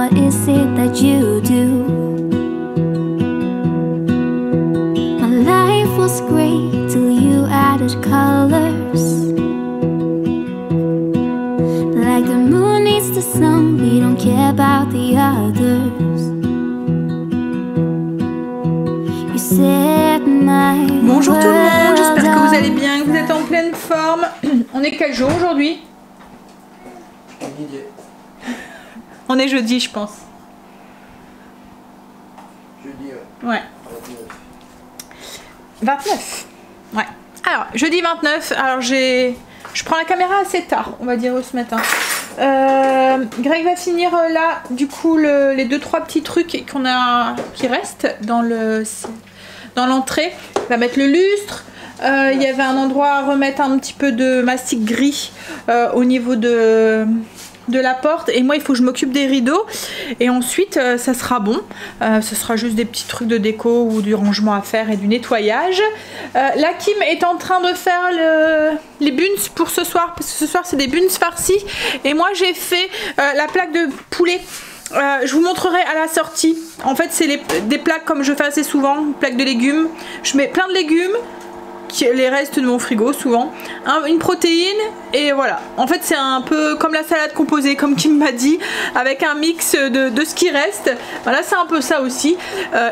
what is it that you do? My life was great till you added colors. Like the moon needs the sun, we don't care about the others. You set my Bonjour tout le monde, j'espère que vous allez world bien, que vous êtes en pleine forme. On est quel jour aujourd'hui? On est jeudi, je pense. Jeudi, Ouais. 29. Ouais. Alors, jeudi 29. Alors, je prends la caméra assez tard, on va dire, ce matin. Greg va finir là, du coup, les 2-3 petits trucs qui restent dans l'entrée. Il va mettre le lustre. Il y avait un endroit à remettre un petit peu de mastic gris au niveau de la porte, et moi il faut que je m'occupe des rideaux, et ensuite ça sera bon. Ce sera juste des petits trucs de déco ou du rangement à faire et du nettoyage. La Kim est en train de faire les buns pour ce soir, parce que ce soir c'est des buns farcis, et moi j'ai fait la plaque de poulet. Je vous montrerai à la sortie. En fait c'est des plaques comme je fais assez souvent, plaques de légumes. Je mets plein de légumes, les restes de mon frigo souvent, une protéine, et voilà. En fait c'est un peu comme la salade composée, comme Kim m'a dit, avec un mix de ce qui reste. Voilà, c'est un peu ça aussi.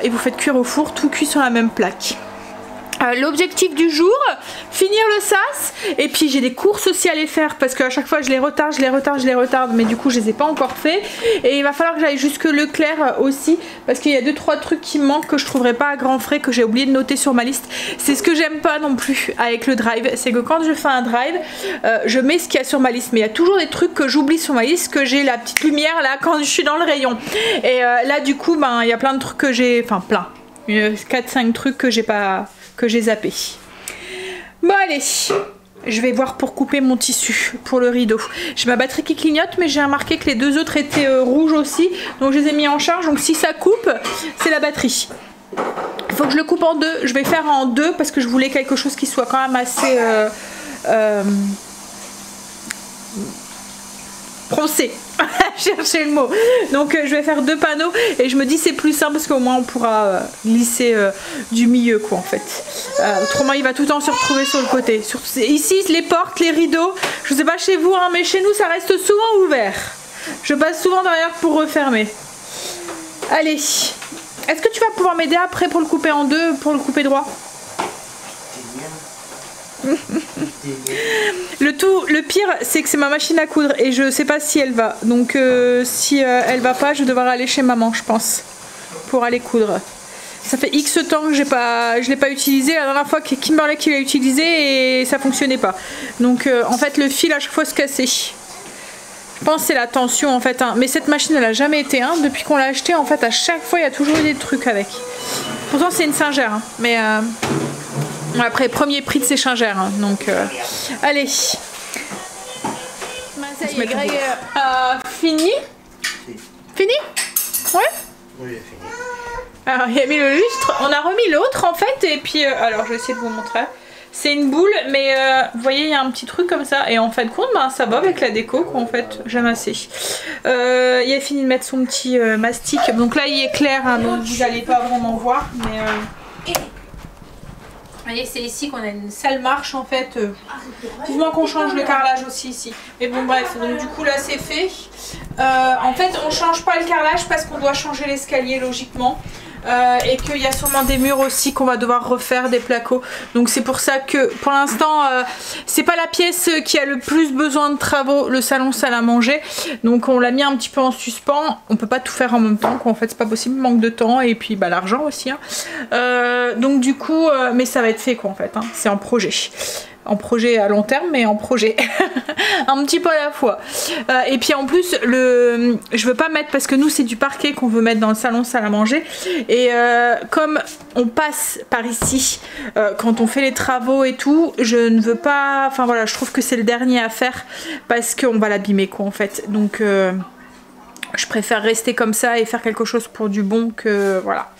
Et vous faites cuire au four, tout cuit sur la même plaque. L'objectif du jour, finir le sas, et puis j'ai des courses aussi à aller faire, parce qu'à chaque fois je les retarde, mais du coup je les ai pas encore fait, et il va falloir que j'aille jusque Leclerc aussi, parce qu'il y a 2-3 trucs qui me manquent que je trouverai pas à grands frais, que j'ai oublié de noter sur ma liste. C'est ce que j'aime pas non plus avec le drive, c'est que quand je fais un drive, je mets ce qu'il y a sur ma liste, mais il y a toujours des trucs que j'oublie sur ma liste, que j'ai la petite lumière là quand je suis dans le rayon, et là du coup ben il y a plein de trucs que j'ai, enfin plein, 4-5 trucs que j'ai zappé. Bon allez, je vais voir pour couper mon tissu pour le rideau. J'ai ma batterie qui clignote, mais j'ai remarqué que les 2 autres étaient rouges aussi, donc je les ai mis en charge. Donc si ça coupe, c'est la batterie. Il faut que je le coupe en 2. Je vais faire en 2 parce que je voulais quelque chose qui soit quand même assez froncé. Chercher le mot. Donc je vais faire 2 panneaux, et je me dis c'est plus simple parce qu'au moins on pourra glisser du milieu quoi en fait. Autrement il va tout le temps se retrouver sur le côté. Ici les portes, les rideaux, je sais pas chez vous hein, mais chez nous ça reste souvent ouvert. Je passe souvent derrière pour refermer. Allez, est-ce que tu vas pouvoir m'aider après pour le couper en 2, pour le couper droit? Le pire c'est que c'est ma machine à coudre et je sais pas si elle va, donc si elle va pas, je vais devoir aller chez maman je pense pour aller coudre. Ça fait X temps que je l'ai pas utilisé. La dernière fois que Kimberley qui l'a utilisé et ça fonctionnait pas, donc en fait le fil à chaque fois se cassait. Je pense que c'est la tension en fait hein. Mais cette machine elle a jamais été depuis qu'on l'a acheté en fait, à chaque fois il y a toujours eu des trucs avec. Pourtant c'est une Singer hein. Mais après, premier prix de s'échangère, hein, donc allez. Ça y est, Greg fini. Fini? Ouais. Oui, j'ai fini. Alors, il a mis le lustre. On a remis l'autre en fait, et puis alors je vais essayer de vous montrer. C'est une boule, mais vous voyez, il y a un petit truc comme ça, et en fin de compte, ben, ça va avec la déco, quoi, en fait. J'aime assez. Il a fini de mettre son petit mastic. Donc là, il est clair, hein, donc vous n'allez pas vraiment voir, mais. Vous voyez, c'est ici qu'on a une sale marche en fait. Vivement qu'on change le carrelage aussi ici. Mais bon bref, donc du coup là c'est fait. En fait on change pas le carrelage parce qu'on doit changer l'escalier logiquement. Et qu'il y a sûrement des murs aussi qu'on va devoir refaire, des placos. Donc c'est pour ça que pour l'instant c'est pas la pièce qui a le plus besoin de travaux, le salon salle à manger. Donc on l'a mis un petit peu en suspens. On peut pas tout faire en même temps quoi. En fait c'est pas possible, manque de temps et puis bah, l'argent aussi hein. Donc du coup mais ça va être fait quoi en fait hein. C'est en projet. En projet à long terme, mais en projet un petit peu à la fois. Et puis en plus je veux pas mettre, parce que nous c'est du parquet qu'on veut mettre dans le salon salle à manger, et comme on passe par ici quand on fait les travaux et tout, je ne veux pas, enfin voilà, je trouve que c'est le dernier à faire parce qu'on va l'abîmer quoi en fait, donc je préfère rester comme ça et faire quelque chose pour du bon que voilà.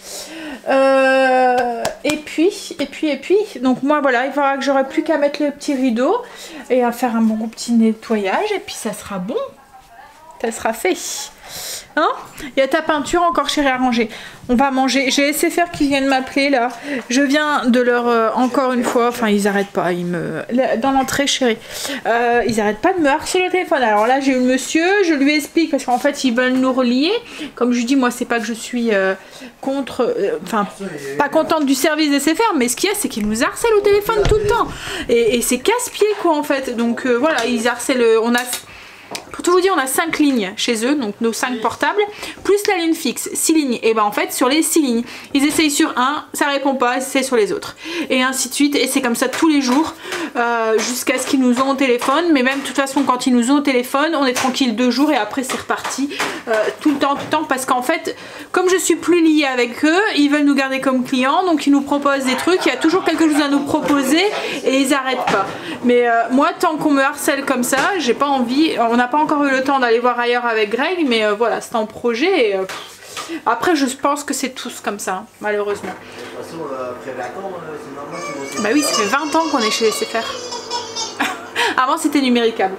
Et puis donc moi voilà, il faudra que j'aurai plus qu'à mettre le petit rideau et à faire un bon petit nettoyage et puis ça sera bon. ça sera fait. Hein? Il y a ta peinture encore, chérie, à ranger. On va manger. J'ai SFR qui viennent m'appeler là. Je viens de leur encore une fois. Enfin, ils arrêtent pas. Ils me dans l'entrée, chérie. Ils arrêtent pas de me harceler au téléphone. Alors là, j'ai eu le monsieur. Je lui explique parce qu'en fait, ils veulent nous relier. Comme je dis, moi, c'est pas que je suis contre. Enfin, pas contente du service SFR, mais ce qu'il y a, c'est qu'ils nous harcèlent au téléphone tout le temps. Et c'est casse-pied quoi en fait. Donc voilà, ils harcèlent. On a. Pour tout vous dire, on a 5 lignes chez eux, donc nos 5 portables, plus la ligne fixe, 6 lignes. Et ben en fait, sur les 6 lignes, ils essayent sur un, ça répond pas, c'est sur les autres. Et ainsi de suite, et c'est comme ça tous les jours, jusqu'à ce qu'ils nous ont au téléphone. Mais même de toute façon, quand ils nous ont au téléphone, on est tranquille 2 jours et après c'est reparti tout le temps, parce qu'en fait, comme je suis plus liée avec eux, ils veulent nous garder comme clients, donc ils nous proposent des trucs, il y a toujours quelque chose à nous proposer et ils arrêtent pas. Mais moi, tant qu'on me harcèle comme ça, j'ai pas envie, on n'a pas encore eu le temps d'aller voir ailleurs avec Greg, mais voilà, c'est en projet. Et, après, je pense que c'est tous comme ça, hein, malheureusement. De toute façon, après 20 ans, c'est normal qu'ils vont. Bah oui, ça fait 20 ans qu'on est chez SFR. Avant, c'était numéricable.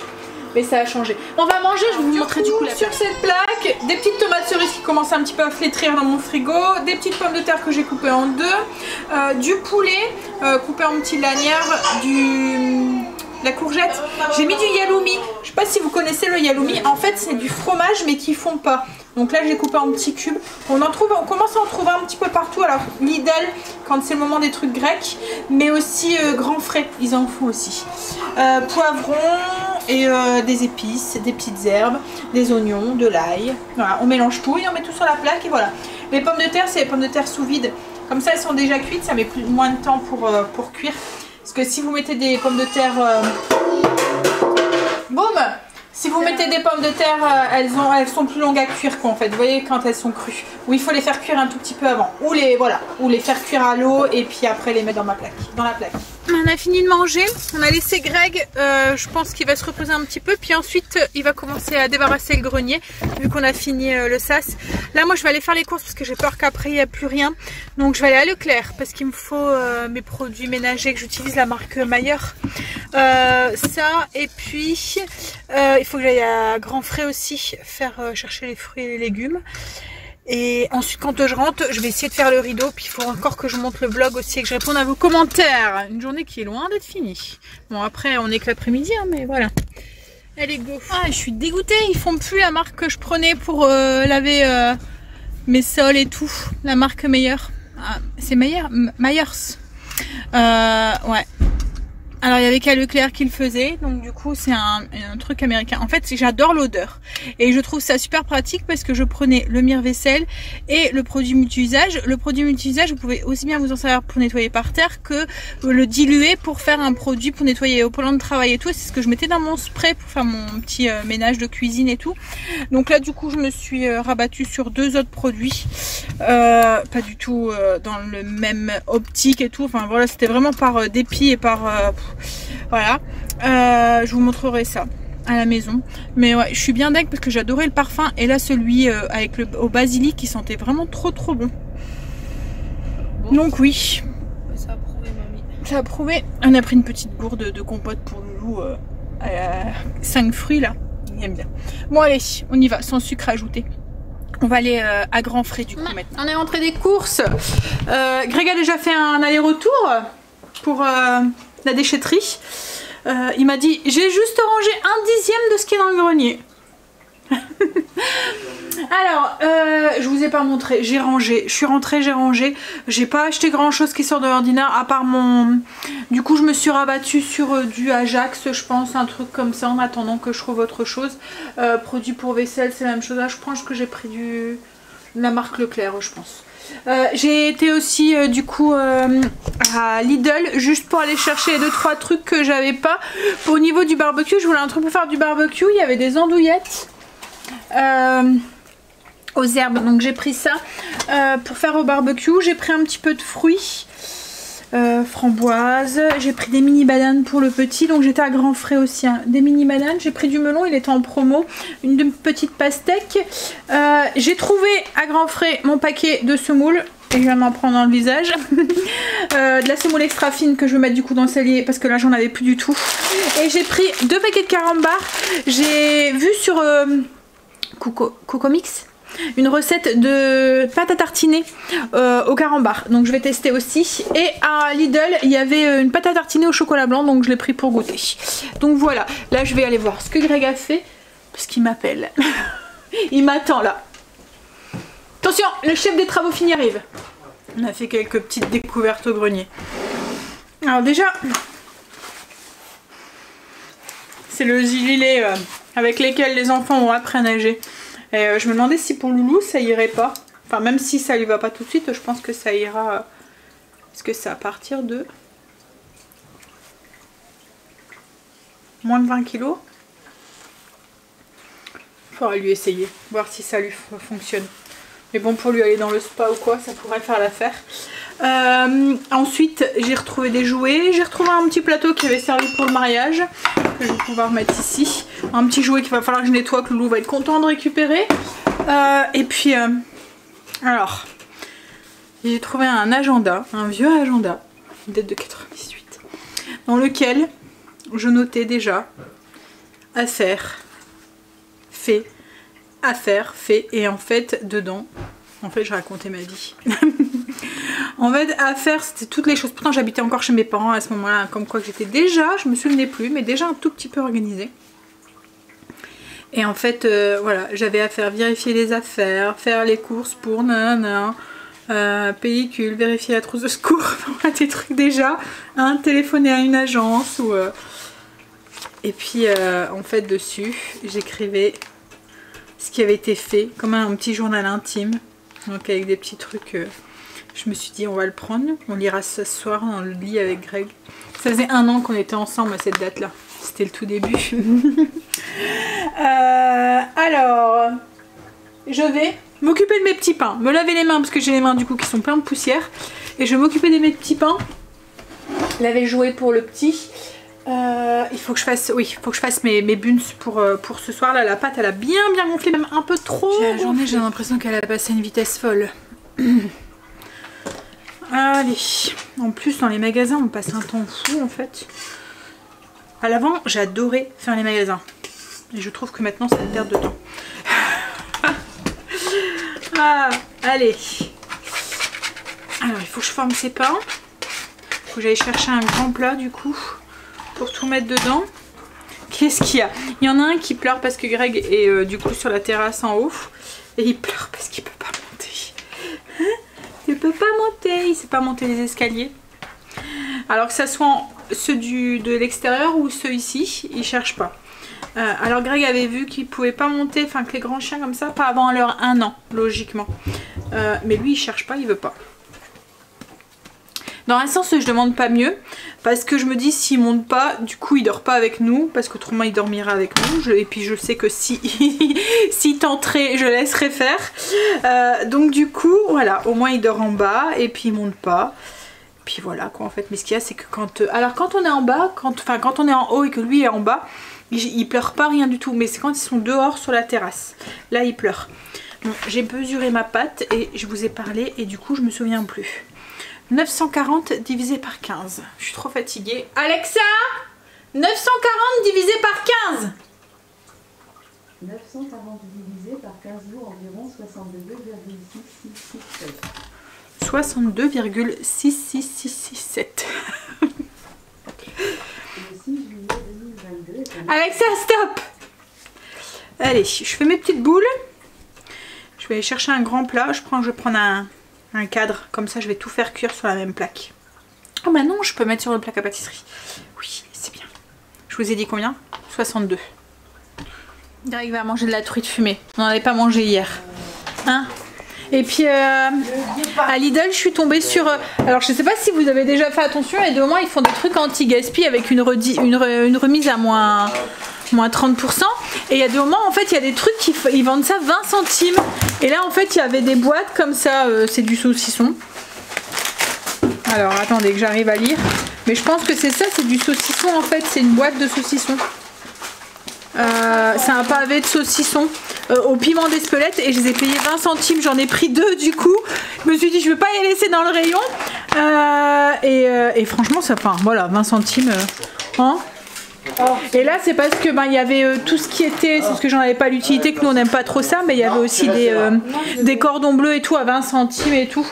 Mais ça a changé. On va manger, je vais vous montrer du coup la sur cette plaque, des petites tomates cerises qui commencent un petit peu à flétrir dans mon frigo, des petites pommes de terre que j'ai coupées en deux, du poulet coupé en petites lanières, la courgette. J'ai mis du yaloumi. Je sais pas si vous connaissez le yaloumi. En fait, c'est du fromage mais qui fond pas. Donc là, j'ai coupé en petits cubes. On commence à en trouver un petit peu partout. Alors Lidl, quand c'est le moment des trucs grecs, mais aussi Grand Frais, ils en font aussi. Poivrons et des épices, des petites herbes, des oignons, de l'ail. Voilà, on mélange tout et on met tout sur la plaque et voilà. Les pommes de terre, c'est les pommes de terre sous vide. Comme ça, elles sont déjà cuites. Ça met moins de temps pour cuire. Parce que si vous mettez des pommes de terre... Boum! Si vous mettez des pommes de terre, elles sont plus longues à cuire quoi, en fait. Vous voyez quand elles sont crues. Ou il faut les faire cuire un tout petit peu avant. Ou les faire cuire à l'eau et puis après les mettre dans la plaque. On a fini de manger. On a laissé Greg. Je pense qu'il va se reposer un petit peu. Puis ensuite, il va commencer à débarrasser le grenier vu qu'on a fini le sas. Là, moi, je vais aller faire les courses parce que j'ai peur qu'après il n'y a plus rien. Donc, je vais aller à Leclerc parce qu'il me faut mes produits ménagers que j'utilise, la marque Mayer. Ça et puis il faut que j'aille à Grand Frais aussi faire chercher les fruits et les légumes. Et ensuite quand je rentre, je vais essayer de faire le rideau. Puis il faut encore que je monte le vlog aussi et que je réponde à vos commentaires. Une journée qui est loin d'être finie. Bon après on est que l'après-midi hein, mais voilà. Allez go. Ah je suis dégoûtée, ils font plus la marque que je prenais pour laver mes sols et tout. La marque Mayer. Ah, c'est Myers. Ouais. Alors il y avait qu'à Leclerc qui le faisait, donc du coup c'est un truc américain. En fait j'adore l'odeur et je trouve ça super pratique parce que je prenais le mire-vaisselle et le produit multi-usage. Le produit multi-usage vous pouvez aussi bien vous en servir pour nettoyer par terre que le diluer pour faire un produit pour nettoyer au plan de travail et tout. C'est ce que je mettais dans mon spray pour faire mon petit ménage de cuisine et tout. Donc là du coup je me suis rabattue sur 2 autres produits, pas du tout dans le même optique et tout. Enfin voilà, c'était vraiment par dépit et par... voilà, je vous montrerai ça à la maison. Mais ouais, je suis bien dingue parce que j'adorais le parfum. Et là celui avec le au basilic qui sentait vraiment trop bon. Donc oui, ça a prouvé mamie. Ça a prouvé. On a pris une petite gourde de compote pour Loulou 5 fruits là. Il aime bien. Bon allez, on y va sans sucre ajouté. On va aller à Grand Frais du coup maintenant. On est rentré des courses. Greg a déjà fait un aller-retour pour la déchetterie. Il m'a dit j'ai juste rangé 1/10 de ce qui est dans le grenier. Alors je vous ai pas montré, j'ai rangé, je suis rentrée, j'ai rangé, j'ai pas acheté grand chose qui sort de l'ordinaire à part mon... Du coup je me suis rabattue sur du Ajax je pense, un truc comme ça en attendant que je trouve autre chose. Produit pour vaisselle c'est la même chose, là je pense que j'ai pris la marque Leclerc je pense. J'ai été aussi du coup à Lidl juste pour aller chercher 2-3 trucs que j'avais pas. Au niveau du barbecue, je voulais un truc pour faire du barbecue. Il y avait des andouillettes aux herbes, donc j'ai pris ça pour faire au barbecue. J'ai pris un petit peu de fruits, framboises. J'ai pris des mini bananes pour le petit, donc j'étais à Grand Frais aussi hein. Des mini bananes, j'ai pris du melon, il était en promo, une petite pastèque. J'ai trouvé à Grand Frais mon paquet de semoule et je viens m'en prendre dans le visage. De la semoule extra fine que je vais mettre du coup dans le cellier parce que là j'en avais plus du tout. Et j'ai pris 2 paquets de carambars. J'ai vu sur Coco Mix, une recette de pâte à tartiner au carambar. Donc je vais tester aussi. Et à Lidl, il y avait une pâte à tartiner au chocolat blanc, donc je l'ai pris pour goûter. Donc voilà, là je vais aller voir ce que Greg a fait, parce qu'il m'appelle. Il m'attend là. Attention, le chef des travaux finis arrive. On a fait quelques petites découvertes au grenier. Alors déjà, c'est le gilet avec lesquels les enfants ont appris à nager. Et je me demandais si pour Loulou ça irait pas. Enfin même si ça lui va pas tout de suite, je pense que ça ira. Est-ce que c'est à partir de moins de 20 kg? Il faudra lui essayer, voir si ça lui fonctionne. Mais bon, pour lui aller dans le spa ou quoi, ça pourrait faire l'affaire. Ensuite, j'ai retrouvé des jouets. J'ai retrouvé un petit plateau qui avait servi pour le mariage, que je vais pouvoir mettre ici. Un petit jouet qu'il va falloir que je nettoie, que Loulou va être content de récupérer. Et puis, alors, j'ai trouvé un agenda, un vieux agenda, qui date de 98, dans lequel je notais déjà à faire, fait, à faire, fait, et en fait, dedans, en fait, je racontais ma vie. En fait, à faire, c'était toutes les choses. Pourtant, j'habitais encore chez mes parents à ce moment-là, comme quoi que j'étais déjà, je me souvenais plus, mais déjà un tout petit peu organisée. Et en fait, voilà, j'avais à faire vérifier les affaires, faire les courses pour nanana, pellicule, vérifier la trousse de secours, des trucs déjà, hein, téléphoner à une agence ou... Et puis, en fait, dessus, j'écrivais ce qui avait été fait, comme un petit journal intime, donc avec des petits trucs. Je me suis dit on va le prendre, on lira ce soir dans le lit avec Greg. Ça faisait 1 an qu'on était ensemble à cette date là, c'était le tout début. Alors, je vais m'occuper de mes petits pains, me laver les mains parce que j'ai les mains du coup qui sont pleines de poussière, et je vais m'occuper de mes petits pains, laver jouet pour le petit. Il faut que je fasse, oui, il faut que je fasse mes buns pour ce soir là. La pâte elle a bien gonflé, même un peu trop. La journée j'ai l'impression qu'elle a passé à une vitesse folle. Allez, en plus dans les magasins on passe un temps fou en fait. À l'avant j'adorais faire les magasins et je trouve que maintenant c'est une perte de temps. Ah, allez. Alors il faut que je forme ces pains. Il faut que j'aille chercher un grand plat du coup pour tout mettre dedans. Qu'est-ce qu'il y a? Il y en a un qui pleure parce que Greg est du coup sur la terrasse en haut et il pleure parce qu'il peut pas monter. Hein? Il peut pas monter, il sait pas monter les escaliers. Alors que ça soit ceux de l'extérieur ou ceux ici, il cherche pas. Alors Greg avait vu qu'il pouvait pas monter, enfin que les grands chiens comme ça, pas avant leur 1 an, logiquement. Mais lui il cherche pas, il veut pas. Dans un sens, je demande pas mieux, parce que je me dis s'il monte pas, du coup il dort pas avec nous, parce qu'autrement il dormira avec nous, et puis je sais que si tenterait, je laisserai faire. Donc du coup, voilà, au moins il dort en bas, et puis il monte pas. Puis voilà quoi en fait, mais ce qu'il y a c'est que quand on est en bas, quand on est en haut et que lui est en bas, il pleure pas rien du tout, mais c'est quand ils sont dehors sur la terrasse, là il pleure. Bon, j'ai mesuré ma pâte et je vous ai parlé et du coup je me souviens plus. 940 divisé par 15. Je suis trop fatiguée. Alexa, 940 divisé par 15. 940 divisé par 15 jours, environ 62,6667. 62,66667. Le 6 juillet 2022. Alexa, stop. Allez, je fais mes petites boules. Je vais aller chercher un grand plat. Je vais prendre un cadre, comme ça je vais tout faire cuire sur la même plaque. Oh bah non, je peux mettre sur le plaque à pâtisserie. Oui, c'est bien. Je vous ai dit combien? 62. Greg va manger de la truite fumée. On n'en avait pas mangé hier. Hein? Et puis à Lidl, je suis tombée sur... alors je sais pas si vous avez déjà fait attention, et de moins ils font des trucs anti-gaspi avec une remise à moins 30%. Et il y a des moments en fait il y a des trucs qui ils vendent ça 20 centimes. Et là en fait il y avait des boîtes comme ça, c'est du saucisson. Alors attendez que j'arrive à lire. Mais je pense que c'est ça, c'est du saucisson en fait, c'est une boîte de saucisson. C'est un pavé de saucisson au piment d'Espelette et je les ai payés 20 centimes, j'en ai pris 2 du coup. Je me suis dit je vais pas les laisser dans le rayon et franchement ça, enfin voilà, 20 centimes hein. Et là, c'est parce que il y avait tout ce qui était, c'est parce que j'en avais pas l'utilité, que nous on n'aime pas trop ça, mais il y avait aussi des cordons bleus et tout à 20 centimes et tout.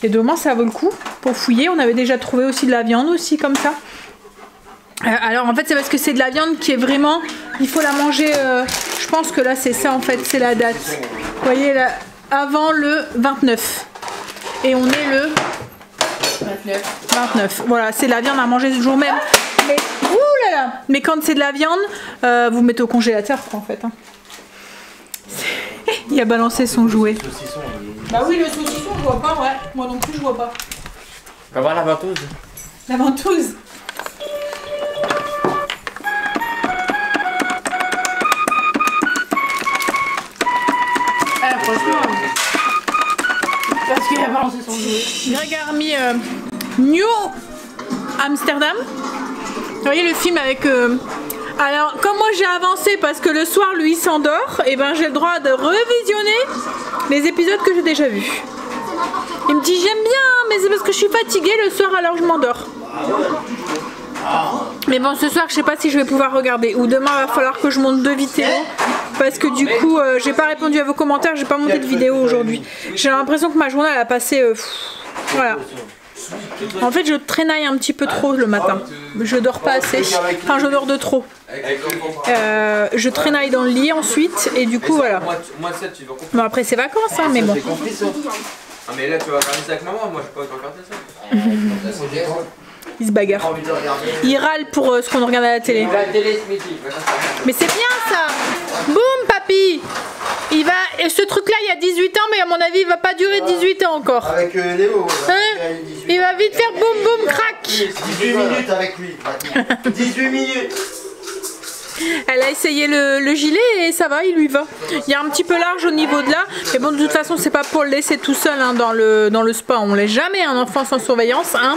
Et demain, ça vaut le coup pour fouiller. On avait déjà trouvé aussi de la viande aussi comme ça. Alors en fait, c'est parce que c'est de la viande qui est vraiment, il faut la manger. Je pense que là, c'est ça en fait, c'est la date. Vous voyez là, avant le 29. Et on est le 29. Voilà, c'est de la viande à manger ce jour même. Mais, ouh là là. Mais quand c'est de la viande, vous mettez au congélateur quoi, en fait. Hein. Il a balancé son jouet. Bah oui, le saucisson, je vois pas, ouais. Moi non plus, je vois pas. On va voir la ventouse. La ventouse. Ah, franchement. Parce qu'il a balancé son jouet. Greg a remis New Amsterdam. Vous voyez le film avec... Alors, comme moi j'ai avancé parce que le soir lui s'endort, et ben j'ai le droit de revisionner les épisodes que j'ai déjà vus. Il me dit j'aime bien, mais c'est parce que je suis fatiguée le soir alors je m'endors. Mais bon, ce soir je sais pas si je vais pouvoir regarder. Ou demain il va falloir que je monte 2 vidéos. Parce que du coup j'ai pas répondu à vos commentaires, j'ai pas monté de vidéo aujourd'hui. J'ai l'impression que ma journée elle a passé... voilà. En fait je traînaille un petit peu trop le matin. Je dors pas assez. Enfin je dors de trop. Je traînaille dans le lit ensuite et du coup voilà. Bon après c'est vacances hein, mais bon. Ah mais là tu vas regarder ça avec maman, moi je peux pas regarder ça. Il se bagarre. Il râle pour ce qu'on regarde à la télé. Mais c'est bien ça. Boum papy. Il va... Et ce truc là il y a 18 ans mais à mon avis il va pas durer 18 ans encore. Avec Léo. Hein? Il va vite faire boum boum crac. 18 minutes avec lui. 18 minutes. Elle a essayé le gilet et ça va, il lui va. Il y a un petit peu large au niveau de là, mais bon de toute façon c'est pas pour le laisser tout seul hein, dans le spa, on laisse jamais un enfant sans surveillance, hein.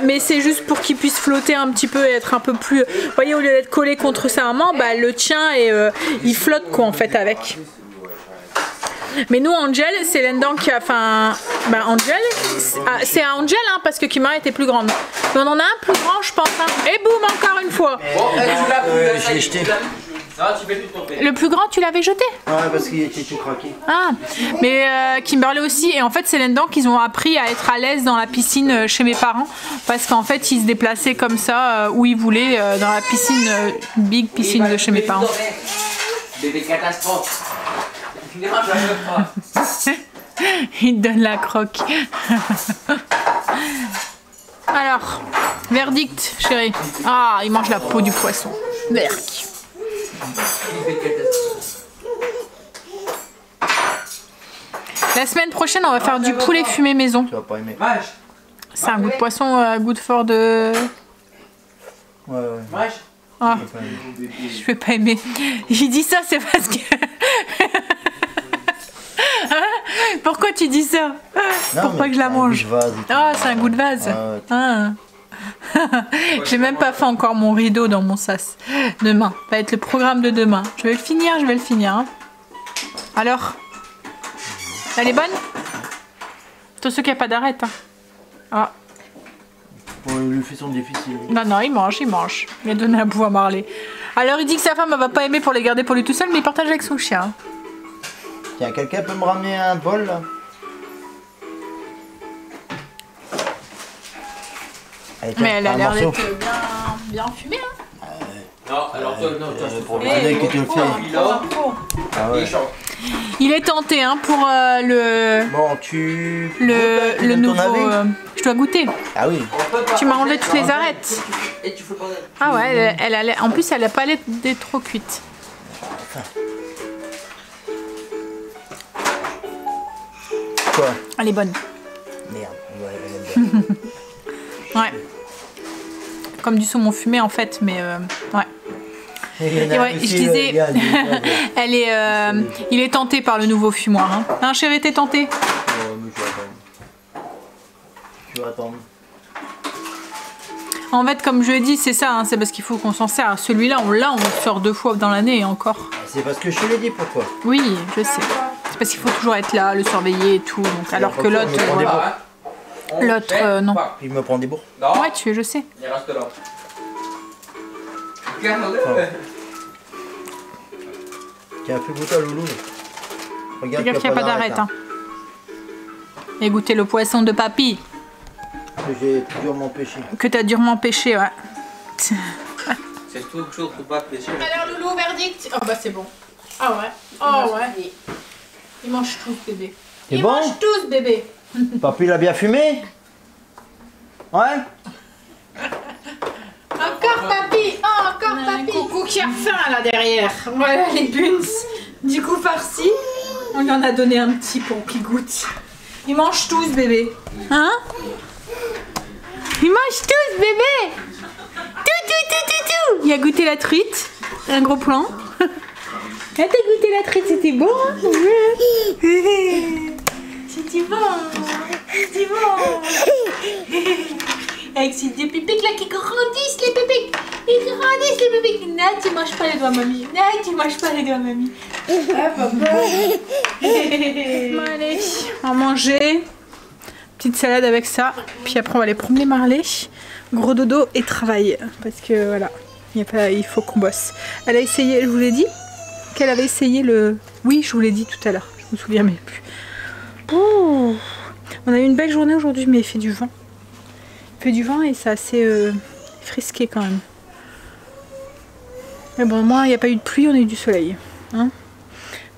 Mais c'est juste pour qu'il puisse flotter un petit peu et être un peu plus... Vous voyez, au lieu d'être collé contre sa maman, bah, elle le tient et il flotte quoi en fait avec. Mais nous, Angel, c'est Lendan qui a... Enfin, bah Angel, c'est à Angel, hein, parce que Kimara était plus grande. Mais on en a un plus grand, je pense. Hein. Et boum, encore une fois. Bon, Je l'ai jeté. Le plus grand, tu l'avais jeté? Ouais, parce qu'il était tout craqué. Ah, mais Kimberley aussi. Et en fait, c'est Lendan qu'ils ont appris à être à l'aise dans la piscine chez mes parents. Parce qu'en fait, ils se déplaçaient comme ça, où ils voulaient, dans la piscine, big piscine de chez mes parents. Bébé catastrophe. Il te donne la croque. Alors, verdict, chérie. Ah, il mange la peau du poisson. Verdict. La semaine prochaine, on va faire du poulet fumé maison. Tu vas pas aimer. C'est un goût de poisson, goût de fort de... Ouais. Ah, je vais pas aimer. Il dit ça, c'est parce que... Pourquoi tu dis ça? Pourquoi que je la mange? Ah, c'est un goût de vase. Ah. J'ai même pas fait encore mon rideau dans mon sas. Demain, ça va être le programme de demain. Je vais le finir, hein. Alors, elle est bonne? Attention qu'il n'y a pas d'arrête. Hein. Ah. Bon, il lui fait son difficile. Non, il mange. Il a donné à bout à Marley. Alors il dit que sa femme elle va pas aimer pour les garder pour lui tout seul, mais il partage avec son chien. Tiens, quelqu'un peut me ramener un bol là? Allez, tiens, Mais elle a un l'air morceau. d'être bien fumée. Hein. Non, alors toi, non, toi, Pour le collègue qui te le fait. Ah ouais. Il est tenté hein, pour le Bon, tu... le donnes ton nouveau... avis je dois goûter. Ah oui. Tu m'as enlevé toutes les arêtes. Et tu fais pas... Ah ouais, en plus elle a pas l'air d'être trop cuite. Quoi? Elle est bonne. Merde. Ouais, elle aime bien. Ouais. Comme du saumon fumé en fait, mais ouais. Et ouais, je disais, elle est, il est tenté par le nouveau fumoir. Hein, hein chérie, t'es tenté? Mais je vais attendre. En fait, comme je l'ai dit, c'est ça, hein, c'est parce qu'il faut qu'on s'en sert. Celui-là, on l'a, on le sort 2 fois dans l'année et encore. C'est parce que je te l'ai dit pourquoi. Oui, je sais. C'est parce qu'il faut toujours être là, le surveiller et tout. Donc, alors que l'autre, non. Il me prend des bourres. Ouais, je sais. Il reste là. Regarde-le. Tiens, fais goûter à Loulou. Regarde Regarde qu'il n'y a pas d'arrêt. Hein. Et goûter le poisson de papy. Que j'ai durement pêché. Que t'as durement pêché, ouais. C'est toute chose pour pas pêcher. Alors Loulou, verdict. Oh bah c'est bon. Ah ouais. Oh ouais. Ils mangent tous bébé. C'est Ils bon mangent tous bébé. Papy l'a bien fumé? Ouais. Encore papy. Oh, encore papy. Coucou qui a faim là derrière. Voilà les buns. Du coup farci. On lui en a donné un petit pour qu'il goûte. Ils mangent tous bébé. Hein? Ils mangent tous bébé. Tout. Il a goûté la truite. Un gros plan. Ah, t'as goûté la truite, c'était bon. C'était bon. C'était bon. Avec ces deux pépiques là qui grandissent, les pépiques. Ils grandissent, les pépiques. Non, tu manges pas les doigts, mamie. Non, tu manges pas les doigts, mamie. Ah, papa. Bon, allez, on va manger. Petite salade avec ça. Puis après, on va aller promener Marley. Gros dodo et travail. Parce que voilà, il faut qu'on bosse. Elle a essayé, je vous l'ai dit qu'elle avait essayé le... Oui, je vous l'ai dit tout à l'heure. Je me souviens même plus. Oh, on a eu une belle journée aujourd'hui, mais il fait du vent. Il fait du vent et c'est assez frisqué quand même. Mais bon, moi, il n'y a pas eu de pluie, on a eu du soleil. Hein,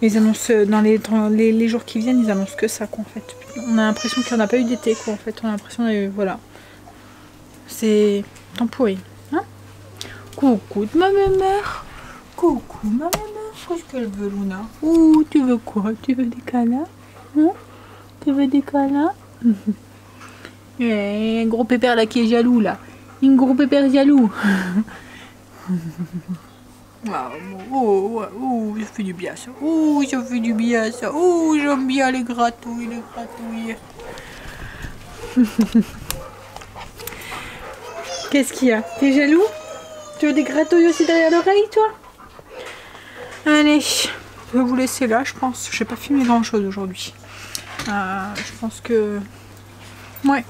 ils annoncent, dans les jours qui viennent, ils annoncent que ça, quoi, en fait. On a l'impression qu'il n'y en a pas eu d'été, quoi, en fait. On a l'impression, voilà. C'est temps pourri. Hein, coucou de ma mère. Coucou ma mère. Qu'est-ce qu'elle veut, Luna? Ouh, tu veux quoi? Tu veux des câlins? Hein? Tu veux des câlins? Un gros pépère là qui est jaloux là. Un gros pépère jaloux. Oh, ça fait du bien ça. Oh, ça fait du bien ça. Oh, j'aime bien les gratouilles, les gratouilles. Qu'est-ce qu'il y a? T'es jaloux? Tu veux des gratouilles aussi derrière l'oreille, toi? Allez, je vais vous laisser là, je pense. J'ai pas filmé grand chose aujourd'hui. Je pense que... Ouais.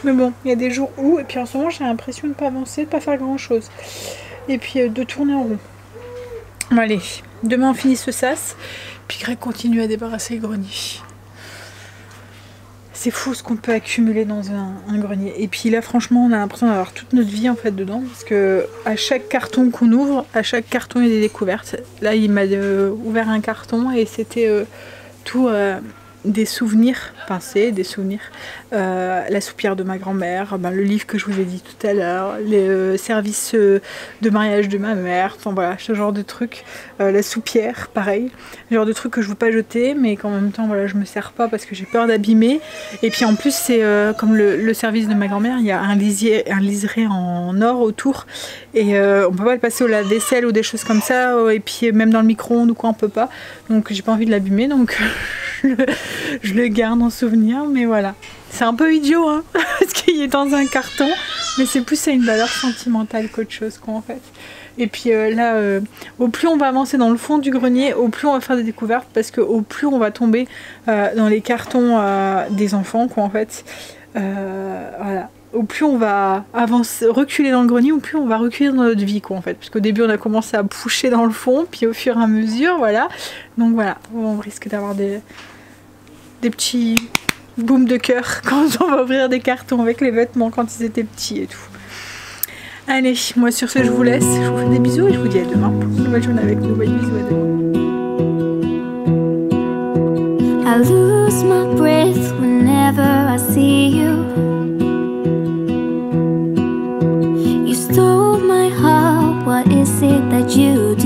Mais bon, il y a des jours où... Et puis en ce moment, j'ai l'impression de pas avancer, de pas faire grand chose. Et puis de tourner en rond. Bon, allez, demain on finit ce sas. Puis Greg continue à débarrasser le grenier. C'est fou ce qu'on peut accumuler dans un grenier. Et puis là, franchement, on a l'impression d'avoir toute notre vie en fait dedans. Parce que à chaque carton qu'on ouvre, à chaque carton, il y a des découvertes. Là, il m'a ouvert un carton et c'était tout des souvenirs, enfin c'est des souvenirs. La soupière de ma grand-mère, le livre que je vous ai dit tout à l'heure, les services de mariage de ma mère, enfin voilà, ce genre de trucs. La soupière, pareil, le genre de trucs que je veux pas jeter, mais qu'en même temps, voilà, je me sers pas parce que j'ai peur d'abîmer. Et puis en plus, c'est comme le service de ma grand-mère, il y a un liseré en or autour, et on peut pas le passer au lave-vaisselle ou des choses comme ça, et puis même dans le micro-ondes ou quoi, on peut pas. Donc j'ai pas envie de l'abîmer, donc je le garde en souvenir, mais voilà. C'est un peu idiot, hein, parce qu'il est dans un carton, mais c'est plus à une valeur sentimentale qu'autre chose, quoi, en fait. Et puis là, au plus on va avancer dans le fond du grenier, au plus on va faire des découvertes, parce que au plus on va tomber dans les cartons des enfants, quoi, en fait. Voilà. Au plus on va avancer, reculer dans le grenier, au plus on va reculer dans notre vie, quoi, en fait. Parce qu'au début, on a commencé à boucher dans le fond, puis au fur et à mesure, voilà. Donc voilà, on risque d'avoir des petits boum de cœur quand on va ouvrir des cartons avec les vêtements quand ils étaient petits et tout. Allez, moi sur ce je vous laisse, je vous fais des bisous et je vous dis à demain pour une nouvelle journée avec nous. Bisous, à demain. I lose my breath whenever I see you. You stole my heart, what is it that you do?